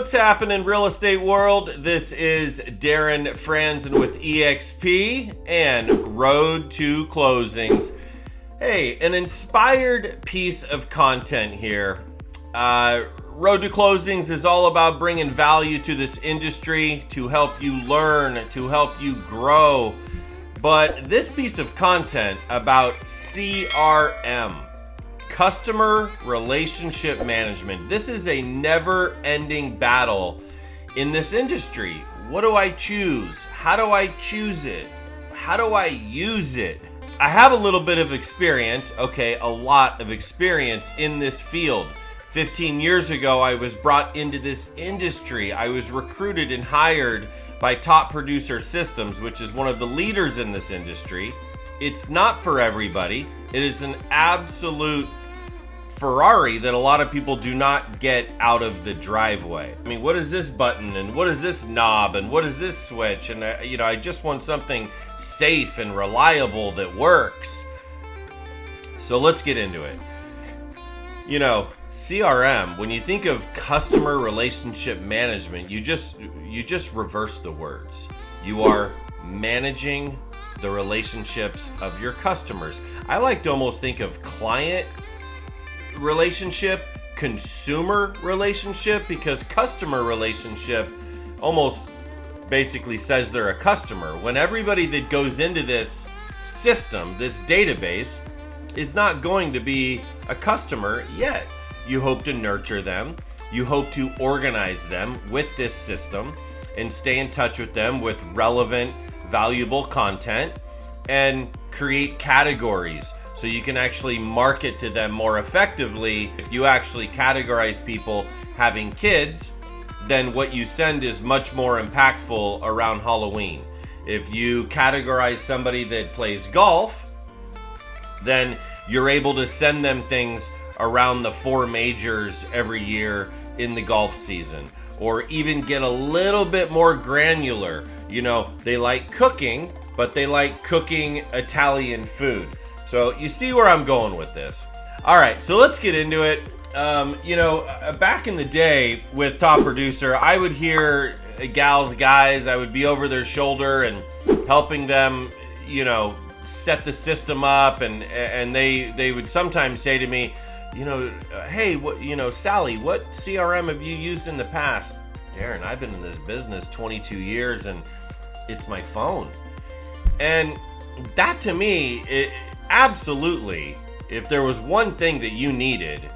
What's happening, real estate world? This is Darren Franzen with ExP and Road to Closings. Hey, an inspired piece of content here. Road to Closings is all about bringing value to this industry, to help you learn, to help you grow. But this piece of content about CRM, Customer Relationship Management. This is a never-ending battle in this industry. What do I choose? How do I choose it? How do I use it? I have a little bit of experience, a lot of experience in this field. 15 years ago, I was brought into this industry. I was recruited and hired by Top Producer Systems, which is one of the leaders in this industry. It's not for everybody. It is an absolute Ferrari that a lot of people do not get out of the driveway. I mean, what is this button and what is this knob and what is this switch? And I just want something safe and reliable that works. So let's get into it. CRM, when you think of customer relationship management, you just reverse the words. You are managing the relationships of your customers. I like to almost think of client relationship, consumer relationship, because customer relationship almost basically says they're a customer. When everybody that goes into this system, this database, is not going to be a customer yet. You hope to nurture them. You hope to organize them with this system and stay in touch with them with relevant, valuable content and create categories so you can actually market to them more effectively. If you actually categorize people having kids, then what you send is much more impactful around Halloween. If you categorize somebody that plays golf, then you're able to send them things around the 4 majors every year in the golf season. Or even get a little bit more granular. They like cooking, but they like cooking Italian food. So you see where I'm going with this. All right, so let's get into it. Back in the day with Top Producer, I would hear guys, I would be over their shoulder and helping them, set the system up, and they would sometimes say to me, hey, Sally, what CRM have you used in the past? Darren, I've been in this business 22 years and it's my phone. And that to me, absolutely, if there was one thing that you needed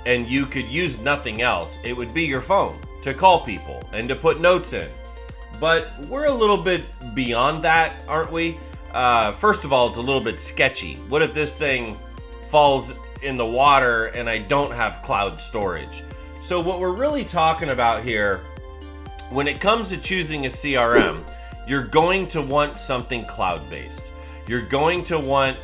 and you could use nothing else, it would be your phone to call people and to put notes in. But we're a little bit beyond that, aren't we? First of all, it's a little bit sketchy. What if this thing falls in the water and I don't have cloud storage? So what we're really talking about here, when it comes to choosing a CRM, you're going to want something cloud-based. You're going to want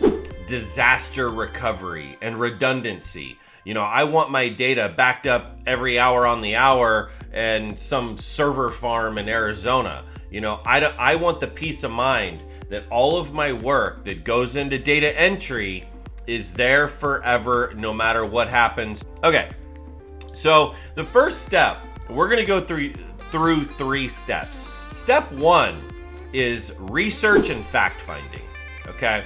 disaster recovery and redundancy. I want my data backed up every hour on the hour and some server farm in Arizona. I want the peace of mind that all of my work that goes into data entry is there forever, no matter what happens. Okay, so the first step, we're going to go through 3 steps. Step 1 is research and fact-finding, okay?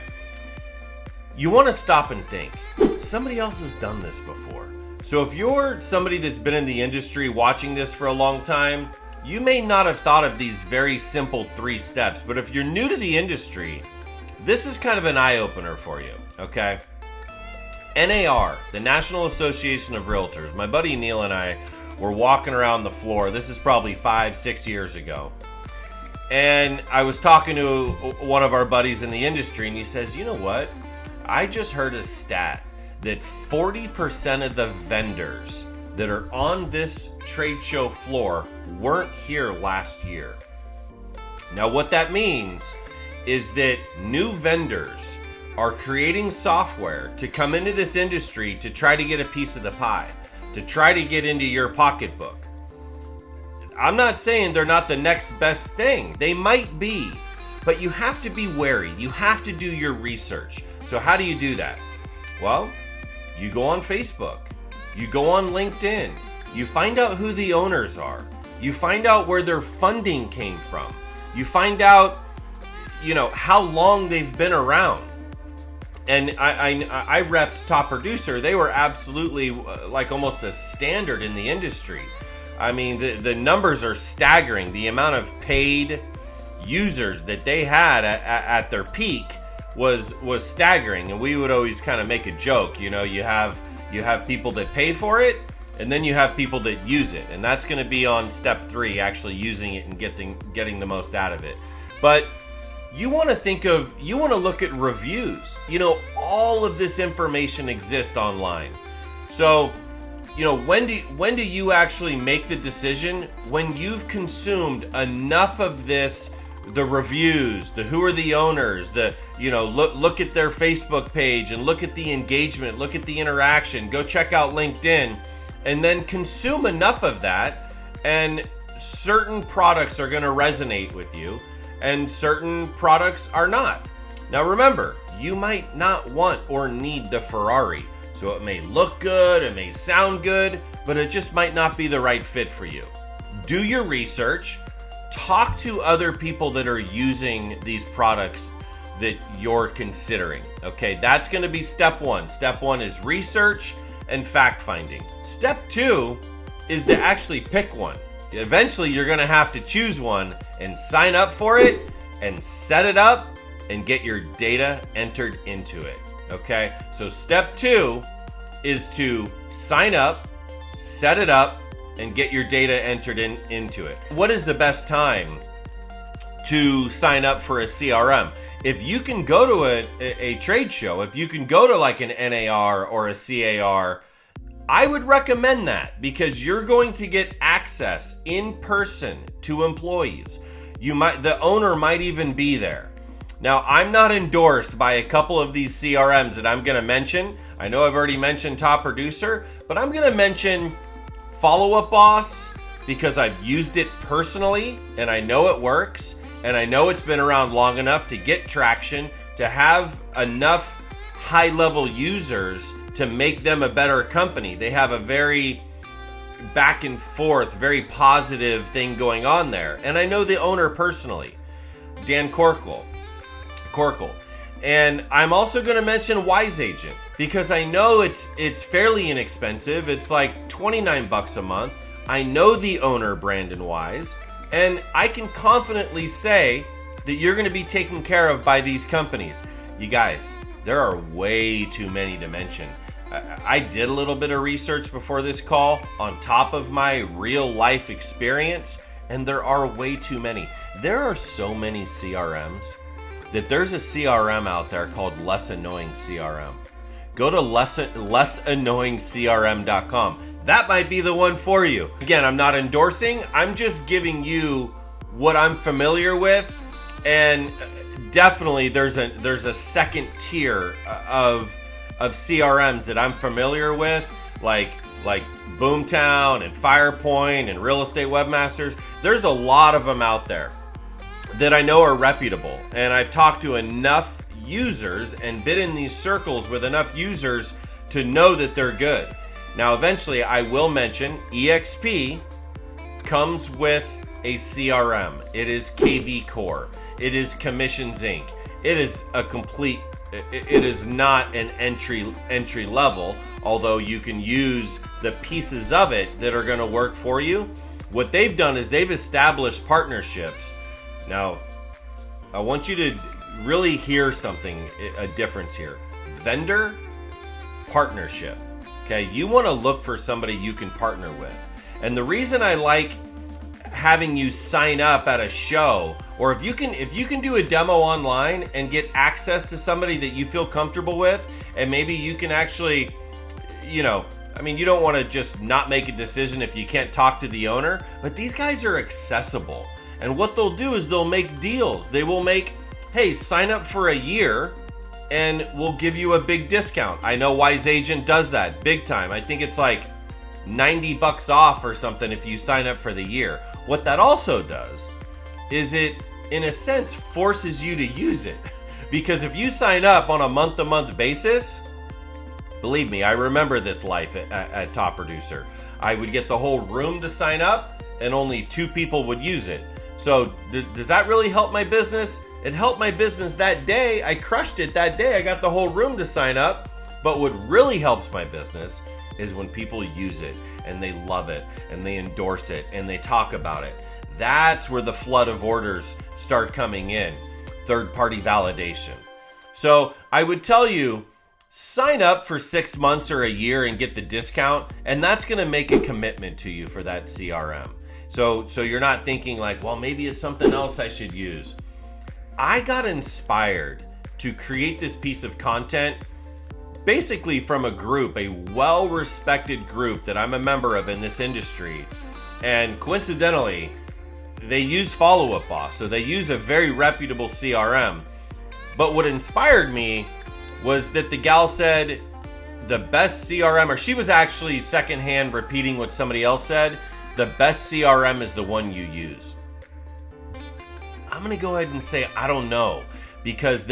You want to stop and think. Somebody else has done this before. So if you're somebody that's been in the industry watching this for a long time, you may not have thought of these very simple 3 steps, but if you're new to the industry, this is kind of an eye-opener for you, okay? NAR, the National Association of Realtors, my buddy Neil and I were walking around the floor. This is probably 5-6 years ago. And I was talking to one of our buddies in the industry, and he says, you know what? I just heard a stat that 40% of the vendors that are on this trade show floor weren't here last year. Now, what that means is that new vendors are creating software to come into this industry to try to get a piece of the pie, to try to get into your pocketbook. I'm not saying they're not the next best thing. They might be, but you have to be wary. You have to do your research. So how do you do that? Well, you go on Facebook, you go on LinkedIn, you find out who the owners are, You find out where their funding came from. You find out, how long they've been around. And I repped Top Producer. They were absolutely like almost a standard in the industry. I mean, the numbers are staggering. The amount of paid users that they had at their peak was staggering. And we would always kind of make a joke. You have people that pay for it, and then you have people that use it. And that's going to be on step 3, actually using it and getting the most out of it. But you want to look at reviews. All of this information exists online. So, when do you actually make the decision? When you've consumed enough of this, the reviews, the who are the owners, look at their Facebook page and look at the engagement, look at the interaction, go check out LinkedIn, and then consume enough of that, and certain products are going to resonate with you and certain products are not. Now remember, you might not want or need the Ferrari. So it may look good, it may sound good, but it just might not be the right fit for you. Do your research. Talk to other people that are using these products that you're considering. Okay, that's going to be step 1. Step 1 is research and fact finding. Step 2 is to actually pick one. Eventually, you're going to have to choose one and sign up for it and set it up and get your data entered into it. Okay, so step 2 is to sign up, set it up, and get your data entered into it. What is the best time to sign up for a CRM? If you can go to a trade show, if you can go to like an NAR or a CAR, I would recommend that, because you're going to get access in person to employees. The owner might even be there. Now, I'm not endorsed by a couple of these CRMs that I'm going to mention. I know I've already mentioned Top Producer, but I'm going to mention Follow Up Boss because I've used it personally and I know it works, and I know it's been around long enough to get traction, to have enough high-level users to make them a better company. They have a very back and forth, very positive thing going on there. And I know the owner personally, Dan Corkle. And I'm also going to mention Wise Agent because I know it's fairly inexpensive. It's like $29 a month. I know the owner, Brandon Wise, and I can confidently say that you're going to be taken care of by these companies. You guys, there are way too many to mention. I did a little bit of research before this call on top of my real life experience, and there are way too many. There are so many CRMs that there's a CRM out there called Less Annoying CRM. Go to lessannoyingcrm.com. That might be the one for you. Again, I'm not endorsing. I'm just giving you what I'm familiar with, and definitely there's a second tier of CRMs that I'm familiar with, like Boomtown and Firepoint and Real Estate Webmasters. There's a lot of them out there that I know are reputable, and I've talked to enough users and been in these circles with enough users to know that they're good. Now, eventually, I will mention ExP comes with a CRM. It is KV Core. It is Commissions Inc. It is it is not an entry level, although you can use the pieces of it that are going to work for you. What they've done is they've established partnerships. Now, I want you to really hear something, a difference here. Vendor partnership. Okay, you want to look for somebody you can partner with. And the reason I like having you sign up at a show, or if you can do a demo online and get access to somebody that you feel comfortable with, and maybe you can actually, you don't want to just not make a decision if you can't talk to the owner, but these guys are accessible. And what they'll do is they'll make deals. They will make, hey, sign up for a year and we'll give you a big discount. I know Wise Agent does that big time. I think it's like $90 off or something if you sign up for the year. What that also does is it, in a sense, forces you to use it. Because if you sign up on a month-to-month basis, believe me, I remember this life at Top Producer. I would get the whole room to sign up, and only 2 people would use it. So does that really help my business? It helped my business that day. I crushed it that day. I got the whole room to sign up. But what really helps my business is when people use it and they love it and they endorse it and they talk about it. That's where the flood of orders start coming in. Third-party validation. So I would tell you, sign up for 6 months or a year and get the discount, and that's going to make a commitment to you for that CRM. So you're not thinking like, well, maybe it's something else I should use. I got inspired to create this piece of content basically from a group, a well-respected group that I'm a member of in this industry. And coincidentally, they use Follow Up Boss, so they use a very reputable CRM. But what inspired me was that the gal said the best CRM, or she was actually secondhand repeating what somebody else said, the best CRM is the one you use. I'm going to go ahead and say I don't know, because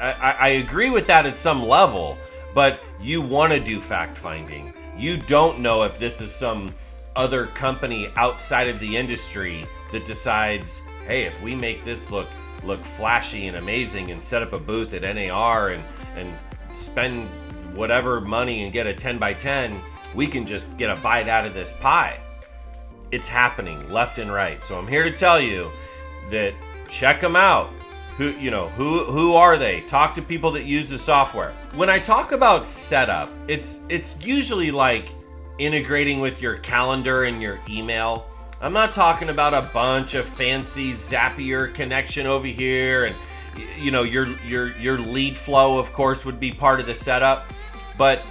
I agree with that at some level, but you want to do fact finding. You don't know if this is some other company outside of the industry that decides, hey, if we make this look flashy and amazing and set up a booth at NAR and spend whatever money and get a 10 by 10, we can just get a bite out of this pie. It's happening left and right. So I'm here to tell you that check them out. Who are they? Talk to people that use the software. When I talk about setup, it's usually like integrating with your calendar and your email. I'm not talking about a bunch of fancy Zapier connection over here, and your lead flow, of course, would be part of the setup, but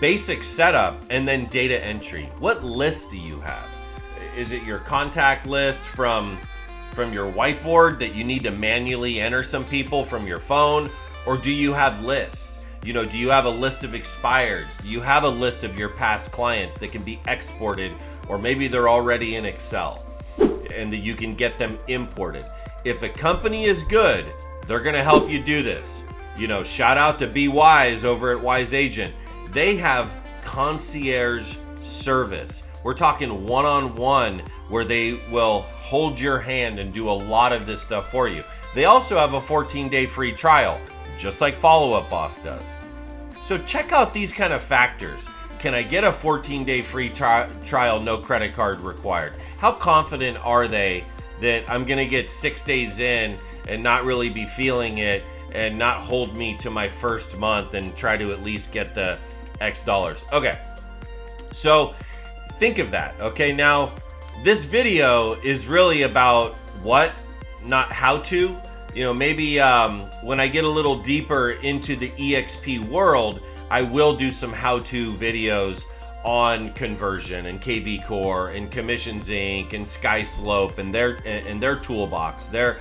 basic setup and then data entry. What list do you have? Is it your contact list from your whiteboard that you need to manually enter some people from your phone? Or do you have lists? Do you have a list of expireds? Do you have a list of your past clients that can be exported, or maybe they're already in Excel and that you can get them imported? If a company is good, they're going to help you do this. Shout out to Be Wise over at Wise Agent. They have concierge service. We're talking one-on-one where they will hold your hand and do a lot of this stuff for you. They also have a 14-day free trial, just like Follow Up Boss does. So check out these kind of factors. Can I get a 14-day free trial, no credit card required? How confident are they that I'm going to get 6 days in and not really be feeling it and not hold me to my first month and try to at least get the X dollars? Okay, so think of that. Okay, now this video is really about what, not how to. Maybe when I get a little deeper into the EXP world, I will do some how-to videos on conversion and KV Core and Commissions Inc. and SkySlope and their toolbox, their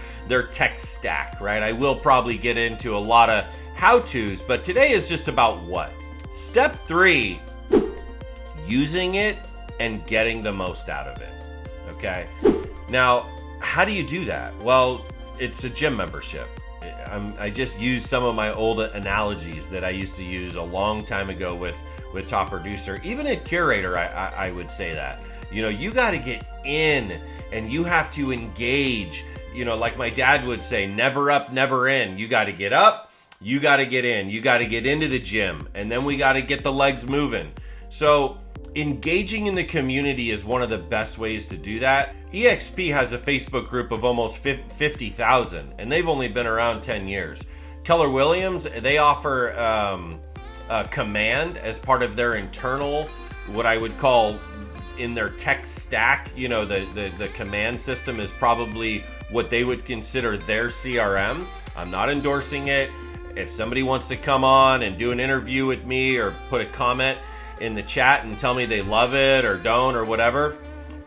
tech stack, right? I will probably get into a lot of how-tos, but today is just about what. Step 3, using it and getting the most out of it. Okay. Now, how do you do that? Well, it's a gym membership. I just use some of my old analogies that I used to use a long time ago with Top Producer. Even at Curator, I would say that. You got to get in and you have to engage. Like my dad would say, never up, never in. You got to get up, you got to get in, you got to get into the gym, and then we got to get the legs moving. So engaging in the community is one of the best ways to do that. EXP has a Facebook group of almost 50,000, and they've only been around 10 years. Keller Williams, they offer a command as part of their internal, what I would call in their tech stack. The command system is probably what they would consider their CRM. I'm not endorsing it. If somebody wants to come on and do an interview with me or put a comment in the chat and tell me they love it or don't or whatever,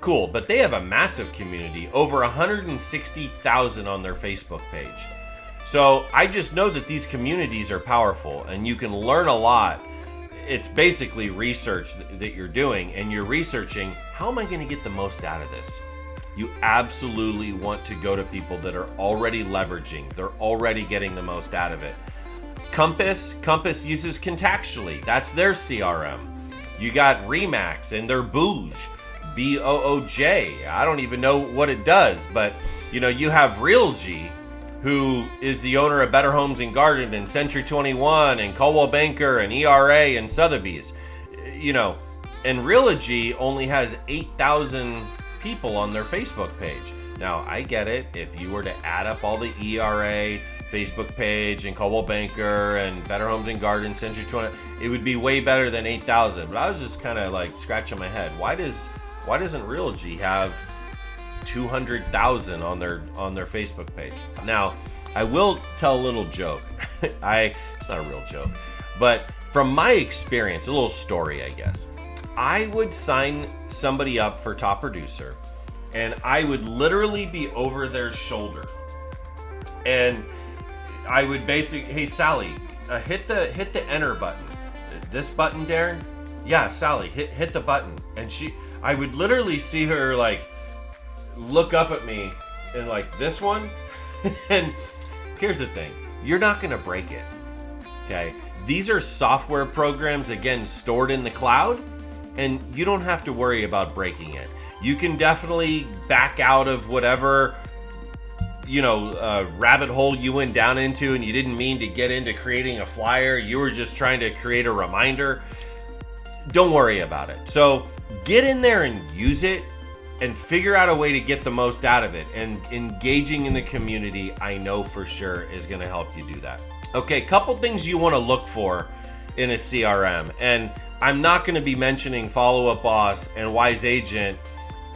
cool. But they have a massive community, over 160,000 on their Facebook page. So I just know that these communities are powerful and you can learn a lot. It's basically research that you're doing, and you're researching, how am I going to get the most out of this? You absolutely want to go to people that are already leveraging, they're already getting the most out of it. Compass uses Contactually. That's their CRM. You got Remax and their Booge. BOOJ. I don't even know what it does, but you have Realogy, who is the owner of Better Homes and Garden and Century 21 and Coldwell Banker and ERA and Sotheby's. And Realogy only has 8,000 people on their Facebook page. Now, I get it. If you were to add up all the ERA Facebook page and Coldwell Banker and Better Homes and Garden, Century 20, it would be way better than 8,000. But I was just kind of like scratching my head. Why doesn't Realogy have 200,000 on their Facebook page? Now, I will tell a little joke. It's not a real joke, but from my experience, a little story, I guess. I would sign somebody up for top producer, and I would literally be over their shoulder, and I would basically, hey Sally, hit the enter button. This button, Darren? Yeah, Sally, hit the button. And I would literally see her like look up at me and like, this one? And here's the thing, you're not gonna break it. Okay? These are software programs, again, stored in the cloud, and you don't have to worry about breaking it. You can definitely back out of whatever rabbit hole you went down into and you didn't mean to get into creating a flyer. You were just trying to create a reminder. Don't worry about it. So get in there and use it and figure out a way to get the most out of it. And engaging in the community, I know for sure, is going to help you do that. Okay, couple things you want to look for in a CRM. And I'm not going to be mentioning Follow Up Boss and Wise Agent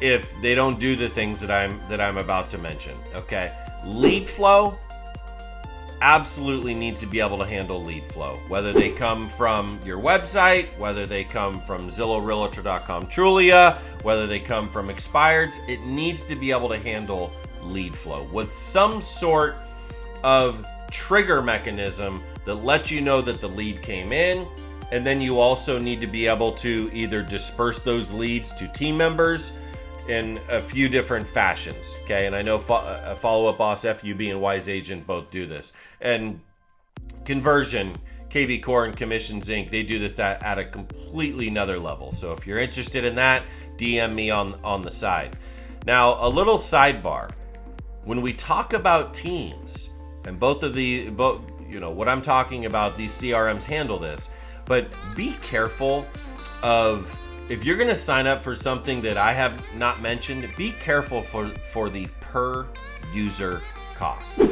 if they don't do the things that I'm about to mention. Okay, lead flow absolutely needs to be able to handle lead flow, whether they come from your website, whether they come from Zillow, Realtor.com, Trulia, whether they come from expireds. It needs to be able to handle lead flow with some sort of trigger mechanism that lets you know that the lead came in. And then you also need to be able to either disperse those leads to team members in a few different fashions. Okay, and I know Follow Up Boss, FUB, and Wise Agent both do this. And Conversion, KV Core, and Commissions Inc., they do this at a completely another level. So if you're interested in that, DM me on the side. Now, a little sidebar. When we talk about teams, and both what I'm talking about, these CRMs handle this. But be careful of, if you're going to sign up for something that I have not mentioned, be careful for the per user cost.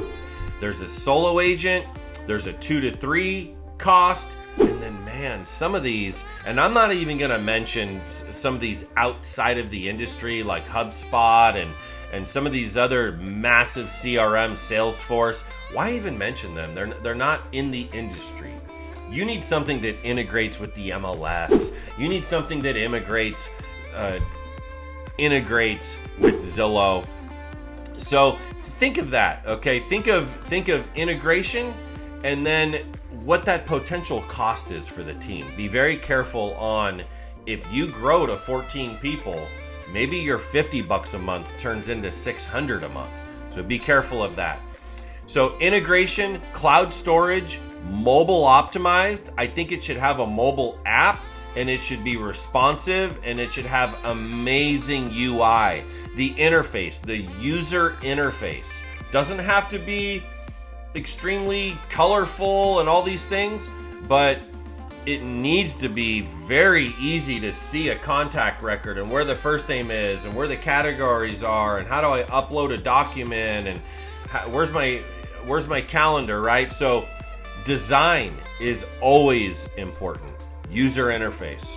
There's a solo agent, there's a 2 to 3 cost, and then man, some of these, and I'm not even going to mention some of these outside of the industry like HubSpot and some of these other massive CRM, Salesforce. Why even mention them? They're not in the industry. You need something that integrates with the MLS. You need something that integrates with Zillow. So think of that, okay? Think of integration, and then what that potential cost is for the team. Be very careful on, if you grow to 14 people, maybe your $50 a month turns into $600 a month. So be careful of that. So integration, cloud storage, mobile optimized. I think it should have a mobile app, and it should be responsive, and it should have amazing UI. The interface, the user interface, doesn't have to be extremely colorful and all these things, but it needs to be very easy to see a contact record and where the first name is and where the categories are and how do I upload a document and where's my calendar, right? So design is always important. User interface.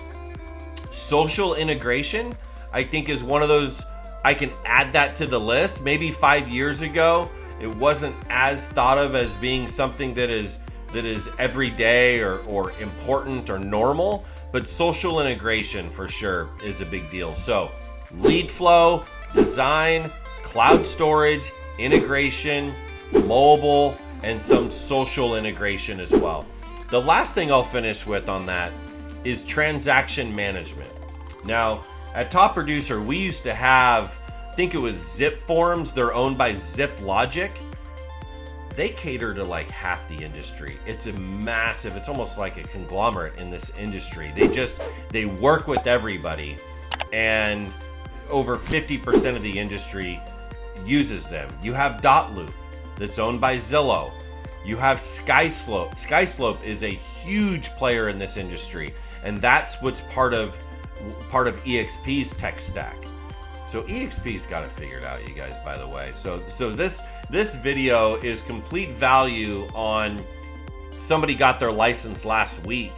Social integration, I think, is one of those, I can add that to the list. Maybe 5 years ago, it wasn't as thought of as being something that is everyday or important or normal, but social integration for sure is a big deal. So lead flow, design, cloud storage, integration, mobile, and some social integration as well. The last thing I'll finish with on that is transaction management. Now, at Top Producer, we used to have, I think it was Zip Forms. They're owned by ZipLogic. They cater to like half the industry. It's almost like a conglomerate in this industry. They work with everybody. And over 50% of the industry uses them. You have Dotloop, that's owned by Zillow. You have Skyslope. Skyslope is a huge player in this industry, and that's what's part of EXP's tech stack. So EXP's got it figured out, you guys, by the way. So this video is complete value on somebody got their license last week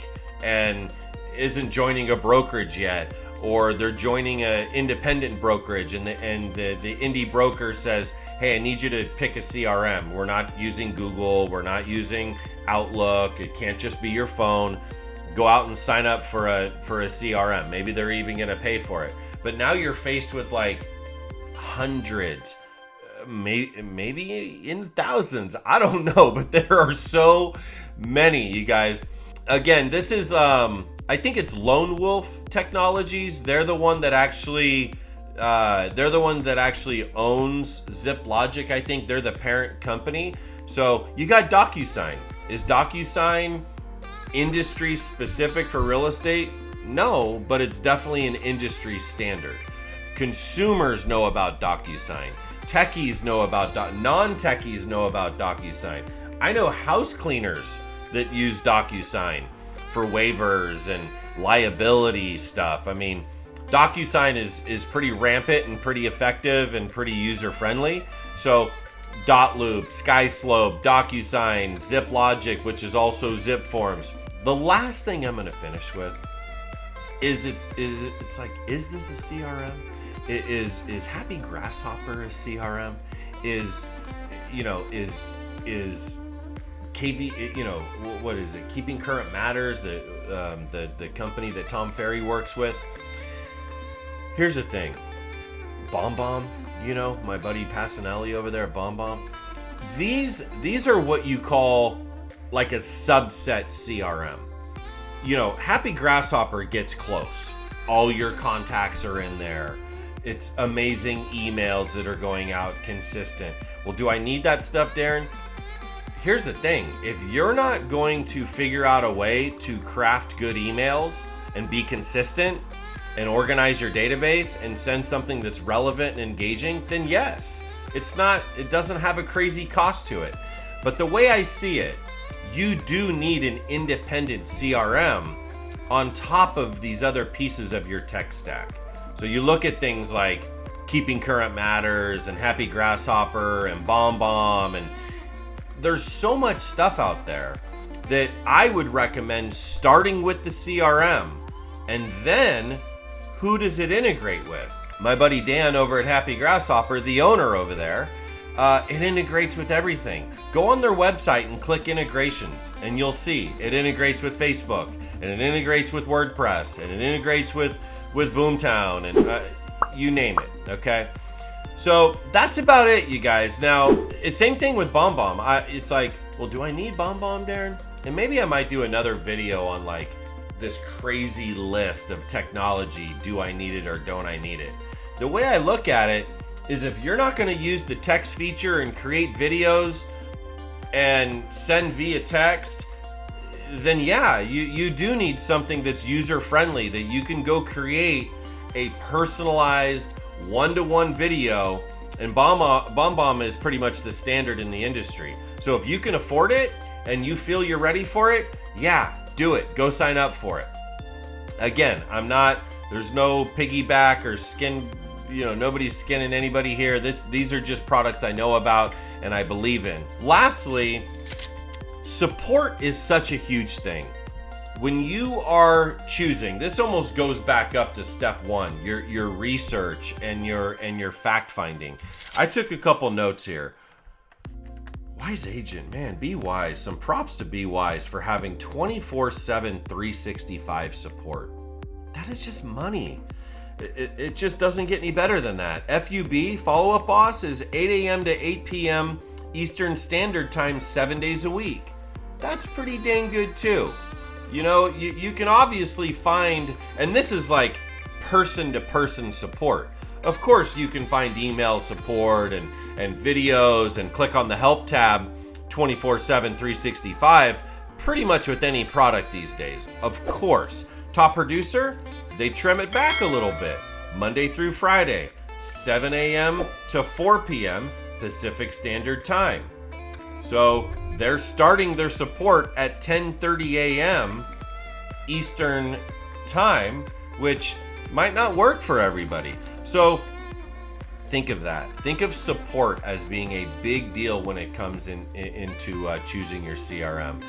and isn't joining a brokerage yet, or they're joining an independent brokerage, and the indie broker says, hey, I need you to pick a CRM. We're not using Google. We're not using Outlook. It can't just be your phone. Go out and sign up for a CRM. Maybe they're even going to pay for it. But now you're faced with like hundreds, maybe in thousands. I don't know, but there are so many, you guys. Again, this is, I think it's Lone Wolf Technologies. They're the one that actually owns ZipLogic. I think they're the parent company. So you got DocuSign. Is DocuSign industry specific for real estate? No, but it's definitely an industry standard. Consumers know about DocuSign. Techies know about non-techies know about DocuSign. I know house cleaners that use DocuSign for waivers and liability stuff. I mean, DocuSign is pretty rampant and pretty effective and pretty user-friendly. So Dotloop, Skyslope, DocuSign, ZipLogic, which is also ZipForms. The last thing I'm going to finish with is it's like, is this a CRM? Is Happy Grasshopper a CRM? Is KV, what is it? Keeping Current Matters, the company that Tom Ferry works with. Here's the thing, BombBomb, my buddy Passanelli over there at BombBomb. These are what you call like a subset CRM. Happy Grasshopper gets close. All your contacts are in there. It's amazing emails that are going out consistent. Well, do I need that stuff, Darren? Here's the thing. If you're not going to figure out a way to craft good emails and be consistent and organize your database and send something that's relevant and engaging, then yes, it doesn't have a crazy cost to it. But the way I see it, you do need an independent CRM on top of these other pieces of your tech stack. So you look at things like Keeping Current Matters and Happy Grasshopper and BombBomb, and there's so much stuff out there that I would recommend starting with the CRM, and then who does it integrate with? My buddy Dan over at Happy Grasshopper, the owner over there, it integrates with everything. Go on their website and click integrations, and you'll see it integrates with Facebook, and it integrates with WordPress, and it integrates with Boomtown, and you name it. Okay, so that's about it, you guys. Now, it's same thing with BombBomb. It's like, well, do I need BombBomb, Darren? And maybe I might do another video on like this crazy list of technology. Do I need it or don't I need it? The way I look at it is, if you're not going to use the text feature and create videos and send via text, then yeah, you do need something that's user friendly, that you can go create a personalized one-to-one video, and BombBomb is pretty much the standard in the industry. So if you can afford it and you feel you're ready for it, yeah, do it. Go sign up for it. Again, there's no piggyback or skin, nobody's skinning anybody here. These are just products I know about and I believe in. Lastly, support is such a huge thing. When you are choosing, this almost goes back up to step one, your research and your fact finding. I took a couple notes here. Wise Agent, man, be wise. Some props to Be Wise for having 24/7 365 support. That is just money. It just doesn't get any better than that. FUB, Follow Up Boss, is 8 a.m. to 8 p.m. Eastern Standard Time, 7 days a week. That's pretty dang good too. You can obviously find, and this is like person-to-person support. Of course, you can find email support and videos and click on the Help tab 24/7, 365 pretty much with any product these days. Of course, Top Producer, they trim it back a little bit. Monday through Friday, 7 a.m. to 4 p.m. Pacific Standard Time. So they're starting their support at 10:30 a.m. Eastern Time, which might not work for everybody. So think of that. Think of support as being a big deal when it comes into choosing your CRM.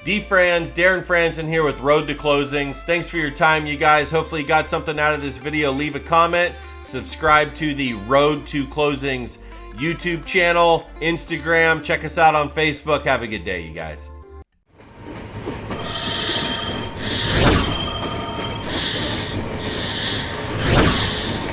Darren Franzen here with Road to Closings. Thanks for your time, you guys. Hopefully you got something out of this video. Leave a comment. Subscribe to the Road to Closings YouTube channel, Instagram. Check us out on Facebook. Have a good day, you guys.